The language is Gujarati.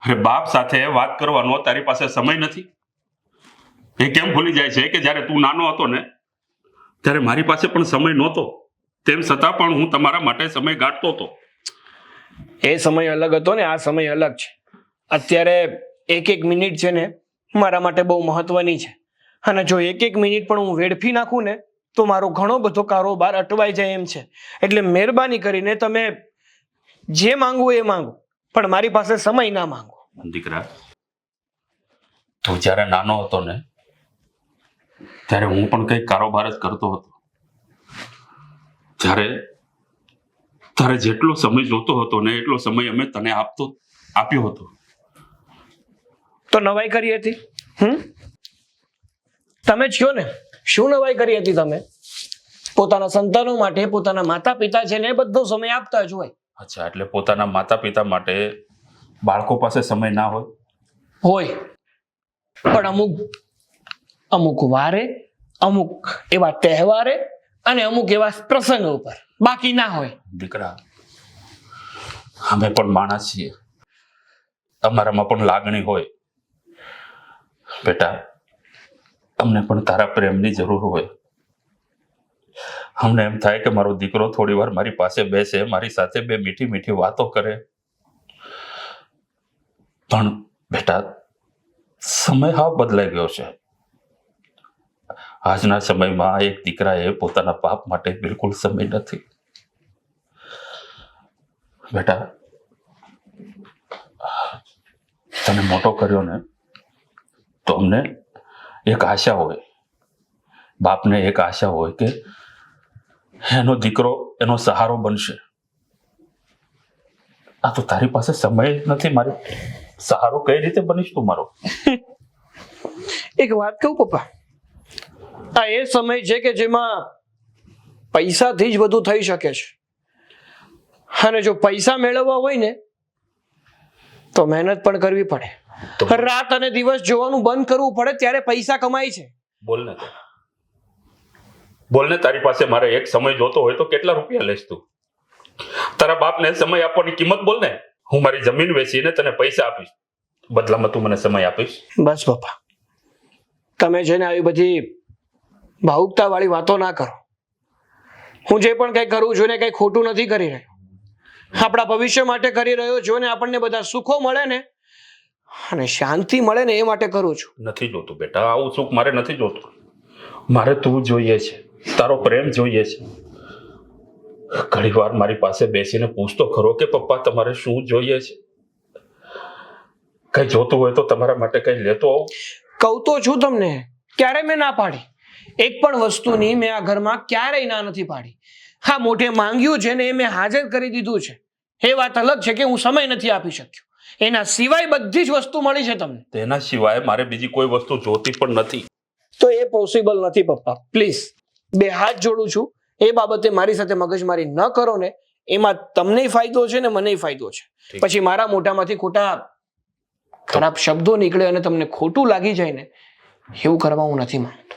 અરે બાપ સાથે વાત કરવાનો તારી પાસે સમય નથી? એ કેમ ભૂલી જાય છે કે જ્યારે તું નાનો હતો ને ત્યારે મારી પાસે પણ સમય નહોતો, તેમ છતાં પણ હું તમારા માટે સમય ગાંઠતો હતો. એ સમય અલગ હતો ને આ સમય અલગ છે. અત્યારે એક એક મિનિટ છે ને મારા માટે બહુ મહત્વની છે, અને જો એક એક મિનિટ પણ હું વેડફી નાખું ને તો મારો ઘણો બધો કારોબાર અટવાઈ જાય એમ છે. એટલે મહેરબાની કરીને તમે જે માંગવું એ માંગો, પણ મારી પાસે સમય ના માંગો. દીકરા, તું જ્યારે નાનો હતો ને ત્યારે હું પણ કંઈક કારોબાર જ કરતો હતો. તારે જેટલો સમય જોતો હતો ને એટલો સમય અમે તને આપ્યો હતો. તો નવાઈ કરી હતી? તમે જ કહો ને, શું નવાઈ કરી હતી? તમે પોતાના સંતાનો માટે પોતાના માતા પિતા છે ને બધો સમય આપતા જ હોય. અચ્છા, એટલે પોતાના માતા પિતા માટે બાળકો પાસે સમય ના હોય, પણ અમુક વારે, અમુક એવા તહેવારે અને અમુક એવા પ્રસંગો પર બાકી ના હોય. દીકરા, અમે પણ માણસ છીએ, અમારામાં પણ લાગણી હોય. બેટા, અમને પણ તારા પ્રેમની જરૂર હોય. અમને એમ થાય કે મારો દીકરો થોડી વાર મારી પાસે બેસે, મારી સાથે બે મીઠી મીઠી વાતો કરે. પણ બેટા, સમય હાવ બદલાઈ ગયો છે. આજના સમયમાં એક દીકરાએ પોતાના બાપ માટે બિલકુલ સમય નથી. બેટા, તને મોટો કર્યો ને તો અમને એક આશા હોય, બાપને એક આશા હોય કે એનો દીકરો એનો સહારો બનશે. આ તો તારી પાસે સમય નથી, મારી સહારો કઈ રીતે બનીશ તું મારો? એક વાત કહું પપ્પા, આ એ સમય છે કે જેમાં પૈસાથી જ બધું થઈ શકે છે, અને જો પૈસા મેળવવા હોય ને તો મહેનત પણ કરવી પડે. રાત અને દિવસ જોવાનું બંધ કરવું પડે ત્યારે પૈસા કમાય છે. બોલને, તારી પાસે મારે એક સમય જોતો હોય તો કેટલા રૂપિયા લઈશ તું? તારા બાપને સમય આપવાની કિંમત બોલ ને. હું મારી જમીન વેચીને તને પૈસા આપીશ, બદલામાં તું મને સમય આપીશ? બસ પપ્પા, તમે છે ને આવી બધી ભાવુકતા વાળી વાતો ના કરો. હું જે પણ કઈ કરું છું ને કઈ ખોટું નથી કરી રહ્યો. આપણા ભવિષ્ય માટે કરી રહ્યો છું, ને આપણને બધા સુખો મળે ને અને શાંતિ મળે ને એ માટે કરું છું. નથી જોતું બેટા, આવું સુખ મારે નથી જોતું. મારે તું જોઈએ છે, તારો પ્રેમ જોઈએ છે. ઘણી વાર મારી પાસે બેસીને પૂછતો ખરો કે પપ્પા તમારે શું જોઈએ છે? કઈ જોતું હોય તો તમારા માટે કઈ લેતો આવું. કહું તો છું તમને, ક્યારે મેં ના પાડી? એક પણ વસ્તુની મેં આ ઘરમાં ક્યારેય ના નથી પાડી. હા, મોઢે માંગ્યું છે ને એ મેં હાજર કરી દીધું છે. એ વાત અલગ છે કે હું સમય નથી આપી શક્યો. એના સિવાય બધી જ વસ્તુ મળી છે તમને. તેના સિવાય મારે બીજી કોઈ વસ્તુ જોતી પણ નથી. તો એ પોસિબલ નથી પપ્પા. પ્લીઝ, બે હાથ જોડું છું, એ બાબતે મારી સાથે મગજમારી ન કરો ને. એમાં તમને ફાયદો છે ને મને ફાયદો છે. પછી મારા મોઢામાંથી ખોટા ખરાબ શબ્દો નીકળે અને તમને ખોટું લાગી જાય ને, એવું કરવા હું નથી માંગતો.